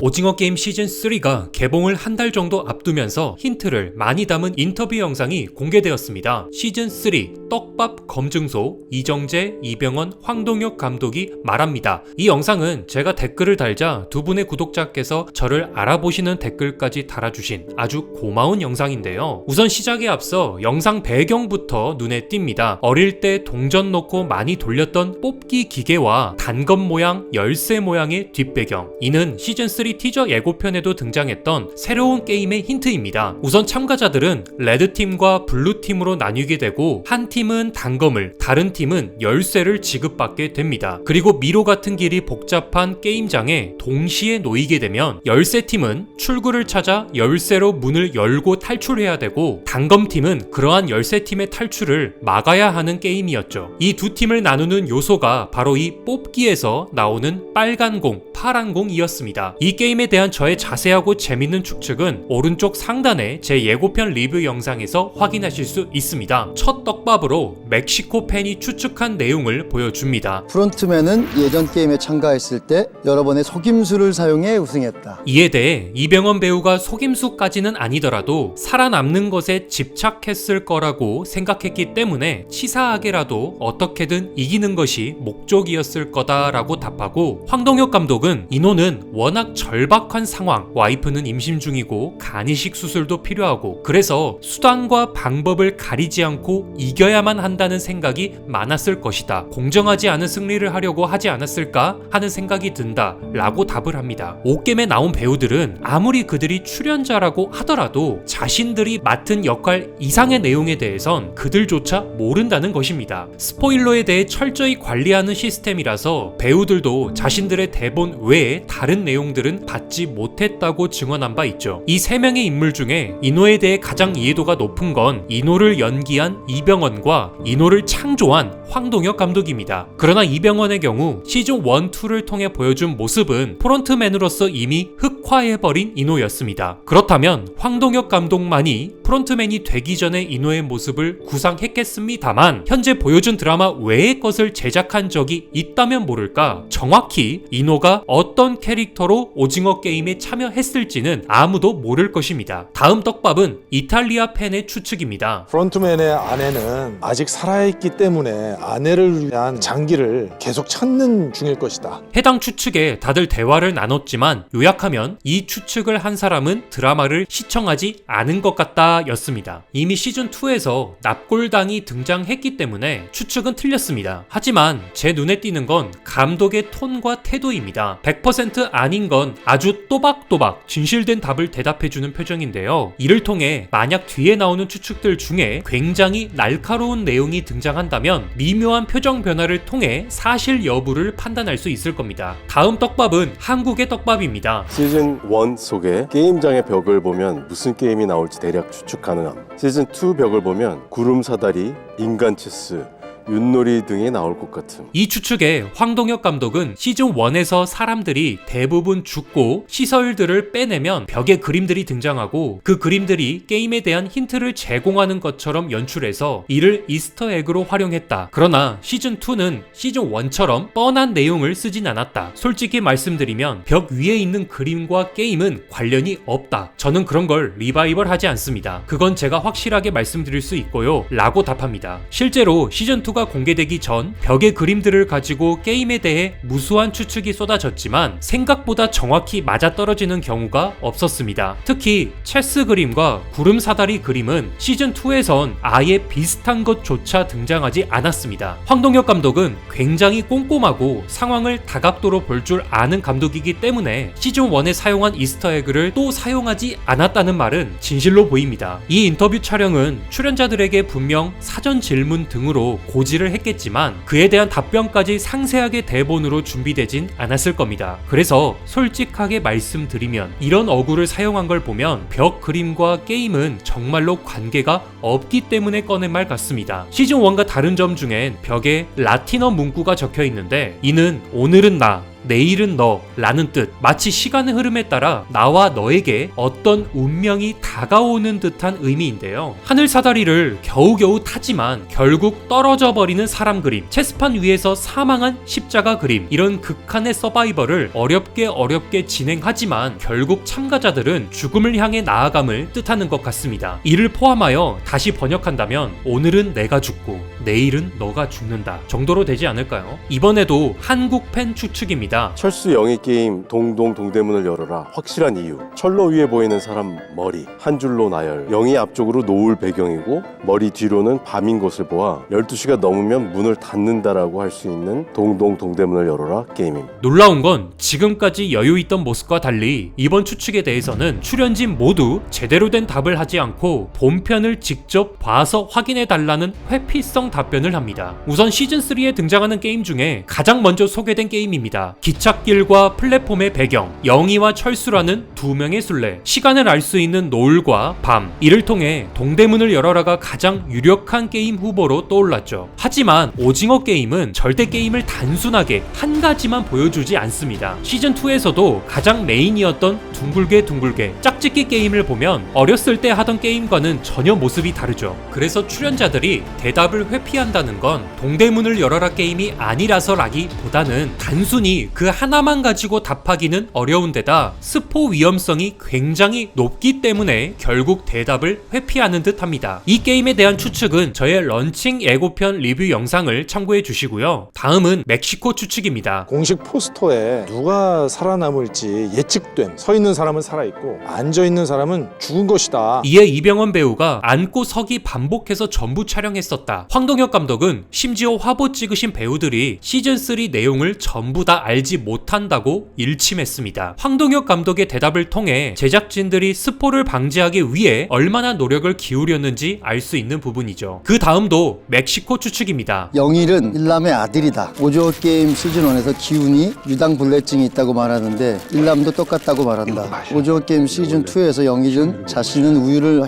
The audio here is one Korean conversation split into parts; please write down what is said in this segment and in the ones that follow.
오징어 게임 시즌3가 개봉을 한 달 정도 앞두면서 힌트를 많이 담은 인터뷰 영상이 공개되었습니다. 시즌3 떡밥 검증소 이정재, 이병헌, 황동혁 감독이 말합니다. 이 영상은 제가 댓글을 달자 두 분의 구독자께서 저를 알아보시는 댓글까지 달아주신 아주 고마운 영상인데요. 우선 시작에 앞서 영상 배경부터 눈에 띕니다. 어릴 때 동전 넣고 많이 돌렸던 뽑기 기계와 단검 모양, 열쇠 모양의 뒷배경. 이는 시즌3 티저 예고편에도 등장했던 새로운 게임의 힌트입니다. 우선 참가자들은 레드팀과 블루팀으로 나뉘게 되고 한 팀은 단검을, 다른 팀은 열쇠를 지급받게 됩니다. 그리고 미로 같은 길이 복잡한 게임장에 동시에 놓이게 되면 열쇠팀은 출구를 찾아 열쇠로 문을 열고 탈출해야 되고 단검팀은 그러한 열쇠팀의 탈출을 막아야 하는 게임이었죠. 이 두 팀을 나누는 요소가 바로 이 뽑기에서 나오는 빨간 공, 파란 공이었습니다. 이 게임에 대한 저의 자세하고 재밌는 추측은 오른쪽 상단에 제 예고편 리뷰 영상에서 확인하실 수 있습니다. 첫 떡밥으로 멕시코 팬이 추측한 내용을 보여줍니다. 프론트맨은 예전 게임에 참가했을 때 여러 번의 속임수를 사용해 우승했다. 이에 대해 이병헌 배우가 속임수까지는 아니더라도 살아남는 것에 집착했을 거라고 생각했기 때문에 치사하게라도 어떻게든 이기는 것이 목적이었을 거다라고 답하고, 황동혁 감독은 인호는 워낙 절박한 상황, 와이프는 임신 중이고 간이식 수술도 필요하고 그래서 수단과 방법을 가리지 않고 이겨야만 한다는 생각이 많았을 것이다. 공정하지 않은 승리를 하려고 하지 않았을까 하는 생각이 든다 라고 답을 합니다. 옥겜에 나온 배우들은 아무리 그들이 출연자라고 하더라도 자신들이 맡은 역할 이상의 내용에 대해선 그들조차 모른다는 것입니다. 스포일러에 대해 철저히 관리하는 시스템이라서 배우들도 자신들의 대본 외에 다른 내용들은 받지 못했다고 증언한 바 있죠. 이 세 명의 인물 중에 인호에 대해 가장 이해도가 높은 건 인호를 연기한 이병헌과 인호를 창조한 황동혁 감독입니다. 그러나 이병헌의 경우 시즌 1, 2를 통해 보여준 모습은 프론트맨으로서 이미 흑화해버린 인호였습니다. 그렇다면 황동혁 감독만이 프론트맨이 되기 전에 인호의 모습을 구상했겠습니다만 현재 보여준 드라마 외의 것을 제작한 적이 있다면 모를까, 정확히 인호가 어떤 캐릭터로 오징어 게임에 참여했을지는 아무도 모를 것입니다. 다음 떡밥은 이탈리아 팬의 추측입니다. 프론트맨의 아내는 아직 살아있기 때문에 아내를 위한 장기를 계속 찾는 중일 것이다. 해당 추측에 다들 대화를 나눴지만 요약하면 이 추측을 한 사람은 드라마를 시청하지 않은 것 같다 였습니다. 이미 시즌2에서 납골당이 등장했기 때문에 추측은 틀렸습니다. 하지만 제 눈에 띄는 건 감독의 톤과 태도입니다. 100% 아닌 건 아주 또박또박 진실된 답을 대답해주는 표정인데요. 이를 통해 만약 뒤에 나오는 추측들 중에 굉장히 날카로운 내용이 등장한다면 미묘한 표정 변화를 통해 사실 여부를 판단할 수 있을 겁니다. 다음 떡밥은 한국의 떡밥입니다. 시즌 1 속에 게임장의 벽을 보면 무슨 게임이 나올지 대략 추측 가능함. 시즌 2 벽을 보면 구름사다리, 인간 체스, 윷놀이 등이 나올 것 같음. 이 추측에 황동혁 감독은 시즌 1에서 사람들이 대부분 죽고 시설들을 빼내면 벽에 그림들이 등장하고 그 그림들이 게임에 대한 힌트를 제공하는 것처럼 연출해서 이를 이스터에그로 활용했다. 그러나 시즌 2는 시즌 1처럼 뻔한 내용을 쓰진 않았다. 솔직히 말씀드리면 벽 위에 있는 그림과 게임은 관련이 없다. 저는 그런 걸 리바이벌 하지 않습니다. 그건 제가 확실하게 말씀드릴 수 있고요 라고 답합니다. 실제로 시즌 2가 공개되기 전 벽의 그림들을 가지고 게임에 대해 무수한 추측이 쏟아졌지만 생각보다 정확히 맞아떨어지는 경우가 없었습니다. 특히 체스 그림과 구름사다리 그림은 시즌2에선 아예 비슷한 것조차 등장하지 않았습니다. 황동혁 감독은 굉장히 꼼꼼하고 상황을 다각도로 볼 줄 아는 감독이기 때문에 시즌1에 사용한 이스터에그를 또 사용하지 않았다는 말은 진실로 보입니다. 이 인터뷰 촬영은 출연자들에게 분명 사전 질문 등으로 고지를 했겠지만 그에 대한 답변까지 상세하게 대본으로 준비되진 않았을 겁니다. 그래서 솔직하게 말씀드리면 이런 어구를 사용한 걸 보면 벽 그림과 게임은 정말로 관계가 없기 때문에 꺼낸 말 같습니다. 시즌 1과 다른 점 중엔 벽에 라틴어 문구가 적혀 있는데 이는 오늘은 나, 내일은 너라는 뜻. 마치 시간의 흐름에 따라 나와 너에게 어떤 운명이 다가오는 듯한 의미인데요. 하늘 사다리를 겨우겨우 타지만 결국 떨어져 버리는 사람 그림, 체스판 위에서 사망한 십자가 그림, 이런 극한의 서바이벌을 어렵게 진행하지만 결국 참가자들은 죽음을 향해 나아감을 뜻하는 것 같습니다. 이를 포함하여 다시 번역한다면 오늘은 내가 죽고 내일은 너가 죽는다 정도로 되지 않을까요? 이번에도 한국 팬 추측입니다. 철수 영희 게임 동동 동대문을 열어라. 확실한 이유. 철로 위에 보이는 사람 머리 한 줄로 나열. 영희 앞쪽으로 노을 배경이고 머리 뒤로는 밤인 것을 보아 12시가 넘으면 문을 닫는다라고 할 수 있는 동동 동대문을 열어라 게임입니다. 놀라운 건 지금까지 여유있던 모습과 달리 이번 추측에 대해서는 출연진 모두 제대로 된 답을 하지 않고 본편을 직접 봐서 확인해달라는 회피성 답변을 합니다. 우선 시즌3에 등장하는 게임 중에 가장 먼저 소개된 게임입니다. 기찻길과 플랫폼의 배경, 영희와 철수라는 두 명의 술래, 시간을 알 수 있는 노을과 밤, 이를 통해 동대문을 열어라가 가장 유력한 게임 후보로 떠올랐죠. 하지만 오징어 게임은 절대 게임을 단순하게 한 가지만 보여주지 않습니다. 시즌2에서도 가장 메인이었던 둥글게 짝짓기 게임을 보면 어렸을 때 하던 게임과는 전혀 모습이 다르죠. 그래서 출연자들이 대답을 회피한다는 건 동대문을 열어라 게임이 아니라서라기보다는 단순히 그 하나만 가지고 답하기는 어려운 데다 스포 위험성이 굉장히 높기 때문에 결국 대답을 회피하는 듯 합니다. 이 게임에 대한 추측은 저의 런칭 예고편 리뷰 영상을 참고해 주시고요. 다음은 멕시코 추측입니다. 공식 포스터에 누가 살아남을지 예측됨. 서 있는 사람은 살아있고 앉아 있는 사람은 죽은 것이다. 이에 이병헌 배우가 앉고 서기 반복해서 전부 촬영했었다. 황동혁 감독은 심지어 화보 찍으신 배우들이 시즌3 내용을 전부 다 알지 못한다고 일침했습니다. 황동혁 감독의 대답을 통해 제작진들이 스포를 방지하기 위해 얼마나 노력을 기울였는지 알 수 있는 부분이죠. 그 다음도 멕시코 추측입니다. 영일은 일남의 아들이다. 오징어 게임 시즌1에서 기훈이 유당불내증이 있다고 말하는데 일남도 똑같다고 말한다. 오징어 게임 시즌2에서 영일은 자신은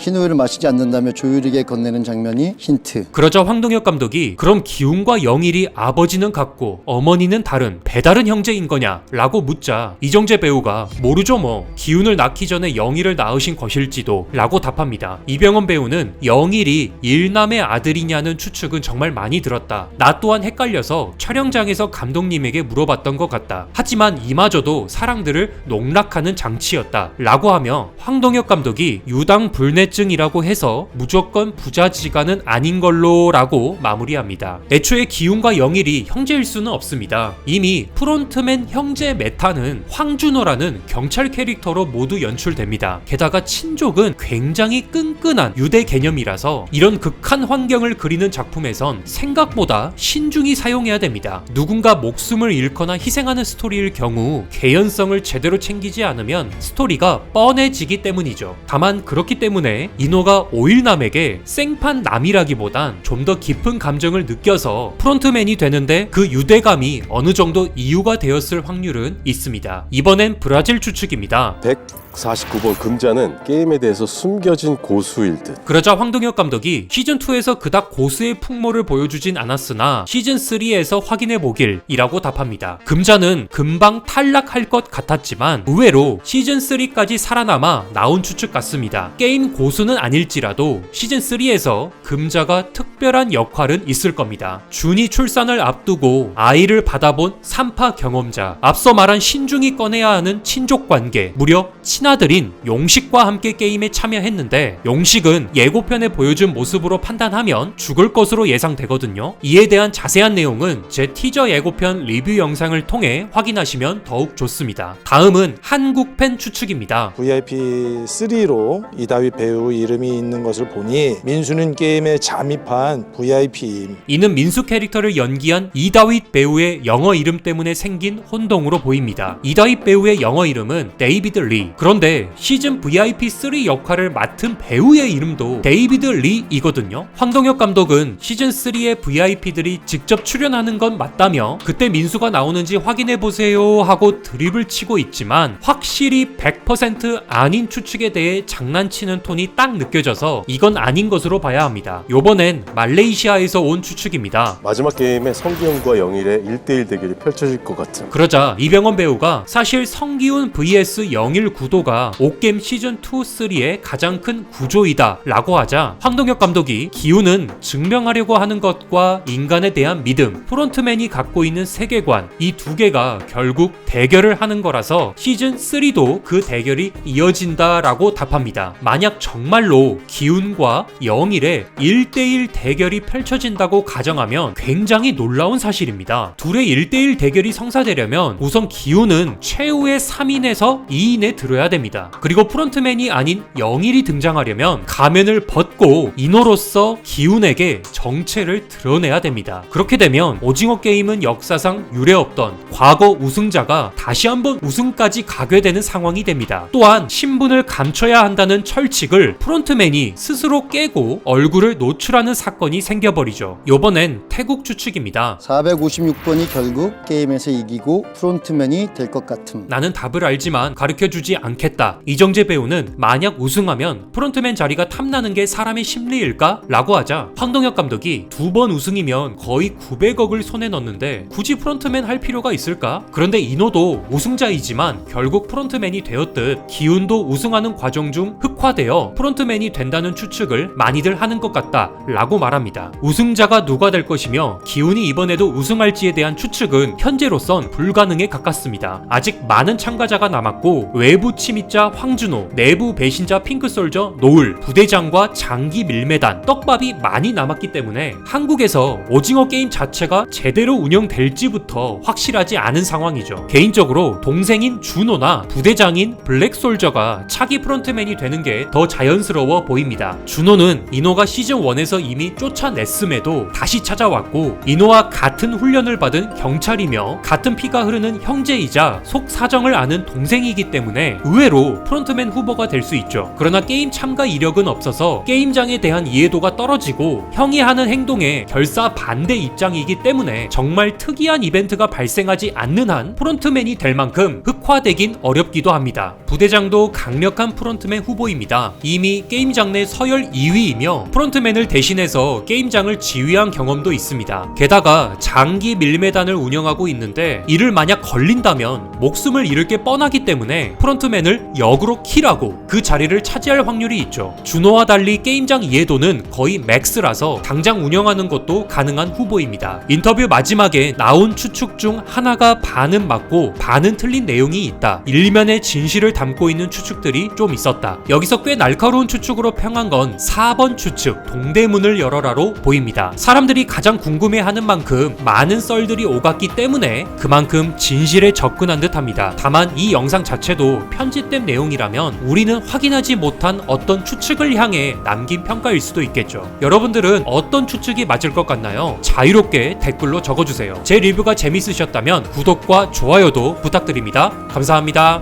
흰 우유를 마시지 않는다며 조율에게 건네는 장면이 힌트. 그러자 황동혁 감독이 그럼 기훈과 영일이 아버지는 같고 어머니는 다른 배다른 형제인 거냐? 라고 묻자 이정재 배우가 모르죠 뭐. 기훈을 낳기 전에 영일을 낳으신 것일지도 라고 답합니다. 이병헌 배우는 영일이 일남의 아들이냐는 추측은 정말 많이 들었다. 나 또한 헷갈려서 촬영장에서 감독님에게 물어봤던 것 같다. 하지만 이마저도 사랑들을 농락하는 장치였다. 라고 하며 황동혁 감독이 유당불내증이라고 해서 무조건 부자지간은 아닌 걸로 라고 마무리합니다. 애초에 기훈과 영일이 형제일 수는 없습니다. 이미 프론트맨 형제 메타는 황준호라는 경찰 캐릭터로 모두 연출됩니다. 게다가 친족은 굉장히 끈끈한 유대 개념이라서 이런 극한 환경을 그리는 작품에선 생각보다 신중히 사용해야 됩니다. 누군가 목숨을 잃거나 희생하는 스토리일 경우 개연성을 제대로 챙기지 않으면 스토리가 뻔해지기 때문이죠. 다만 그렇기 때문에 인호가 오일남에게 생판 남이라기보단 좀 더 깊은 감정을 느껴서 프론트맨이 되는데 그 유대감이 어느 정도 이유가 되었을 확률은 있습니다. 이번엔 브라질 추측입니다. 149번 금자는 게임에 대해서 숨겨진 고수일 듯. 그러자 황동혁 감독이 시즌2에서 그닥 고수의 풍모를 보여주진 않았으나 시즌3에서 확인해보길 이라고 답합니다. 금자는 금방 탈락할 것 같았지만 의외로 시즌3까지 살아남아 나온 추측 같습니다. 게임 고수는 아닐지라도 시즌3에서 금자가 특별한 역할은 있을 겁니다. 준이 출산을 앞두고 아이를 받아본 3파 경험자, 앞서 말한 신중히 꺼내야 하는 친족관계, 무려 친아들인 용식과 함께 게임에 참여했는데 용식은 예고편에 보여준 모습으로 판단하면 죽을 것으로 예상되거든요. 이에 대한 자세한 내용은 제 티저 예고편 리뷰 영상을 통해 확인하시면 더욱 좋습니다. 다음은 한국 팬 추측입니다. VIP3로 이다윗 배우 이름이 있는 것을 보니 민수는 게임에 잠입한 VIP임. 이는 민수 캐릭터를 연기한 이다윗 배우의 영어 이름 때문에 생긴 혼동으로 보입니다. 이다윗 배우의 영어 이름은 데이비드 리. 그런데 시즌 VIP3 역할을 맡은 배우의 이름도 데이비드 리이거든요. 황동혁 감독은 시즌3의 VIP들이 직접 출연하는 건 맞다며 그때 민수가 나오는지 확인해보세요 하고 드립을 치고 있지만 확실히 100% 아닌 추측에 대해 장난치는 톤이 딱 느껴져서 이건 아닌 것으로 봐야 합니다. 요번엔 말레이시아에서 온 추측입니다. 마지막 게임에 성기훈과 영일의 1대1 대결이 펼쳐질 것 같은. 그러자 이병헌 배우가 사실 성기훈 vs 영일 구도가 옥게임 시즌 2, 3의 가장 큰 구조이다 라고 하자 황동혁 감독이 기훈은 증명하려고 하는 것과 인간에 대한 믿음, 프론트맨이 갖고 있는 세계관, 이 두 개가 결국 대결을 하는 거라서 시즌 3도 그 대결이 이어진다 라고 답합니다. 만약 정말로 기훈과 영일의 1대1 대결이 펼쳐진다고 가정하면 굉장히 놀라운 사실입니다. 둘의 1대1 대결이 성사되려면 우선 기훈은 최후의 3인에서 2인에 들어야 됩니다. 그리고 프론트맨이 아닌 영일이 등장하려면 가면을 벗고 인호로서 기훈에게 정체를 드러내야 됩니다. 그렇게 되면 오징어 게임은 역사상 유례없던 과거 우승자가 다시 한번 우승까지 가게 되는 상황이 됩니다. 또한 신분을 감춰야 한다는 철칙을 프론트맨이 스스로 깨고 얼굴을 노출하는 사건이 생겨버리죠. 요번엔 태국 추측입니다. 456번이 결국 게임에서 이기고 프론트맨이 될 것 같음. 나는 답을 알지만 가르쳐주지 않겠다. 이정재 배우는 만약 우승하면 프론트맨 자리가 탐나는 게 사람의 심리일까? 라고 하자 황동혁 감독이 2번 우승이면 거의 900억을 손에 넣는데 굳이 프론트맨 할 필요가 있을까? 그런데 인호도 우승자이지만 결국 프론트맨이 되었듯 기훈도 우승하는 과정 중 흑화되어 프론트맨이 된다는 추측을 많이들 하는 것 같다 라고 말합니다. 우승자가 누가 될 것이며 기훈이 이번에도 우승할지에 대한 추측은 현재로선 불가능에 가깝습니다. 아직 많은 참가자가 남았고 외부 침입자 황준호, 내부 배신자 핑크솔저 노을, 부대장과 장기 밀매단, 떡밥이 많이 남았기 때문에 한국에서 오징어 게임 자체가 제대로 운영될지부터 확실하지 않은 상황이죠. 개인적으로 동생인 준호나 부대장인 블랙솔저가 차기 프론트맨이 되는 게 더 자연스러워 보입니다. 준호는 인호가 시즌 1에서 이미 쫓아냈음에도 다시 찾아왔고 인호와 같은 훈련을 받은 경찰이며 같은 피가 흐르는 형제이자 속 사정을 아는 동생이기 때문에 의외로 프론트맨 후보가 될 수 있죠. 그러나 게임 참가 이력은 없어서 게임장에 대한 이해도가 떨어지고 형이 하는 행동에 결사 반대 입장이기 때문에 정말 특이한 이벤트가 발생하지 않는 한 프론트맨이 될 만큼 흑화되긴 어렵기도 합니다. 부대장도 강력한 프론트맨 후보입니다. 이미 게임장 내 서열 2위이며 프론트맨을 대신해서 게임장을 지휘한 경험도 있습니다. 게다가 장기 밀매단을 운영하고 있는데 이를 만약 걸린다면 목숨을 잃을 게 뻔하기 때문에 프론트맨을 역으로 킬하고 그 자리를 차지할 확률이 있죠. 준호와 달리 게임장 이해도는 거의 맥스라서 당장 운영하는 것도 가능한 후보입니다. 인터뷰 마지막에 나온 추측 중 하나가 반은 맞고 반은 틀린 내용이 있다. 일면의 진실을 담고 있는 추측들이 좀 있었다. 여기서 꽤 날카로운 추측으로 평한 건 4번 추측 동대문을 열어라로 보입니다. 사람들이 가장 궁금해하는 만큼 많은 썰들이 오갔기 때문에 그만큼 진실에 접근한 듯합니다. 다만 이 영상 자체도 편집된 내용이라면 우리는 확인하지 못한 어떤 추측을 향해 남긴 평가일 수도 있겠죠. 여러분들은 어떤 추측이 맞을 것 같나요? 자유롭게 댓글로 적어주세요. 제 리뷰가 재밌으셨다면 구독과 좋아요도 부탁드립니다. 감사합니다.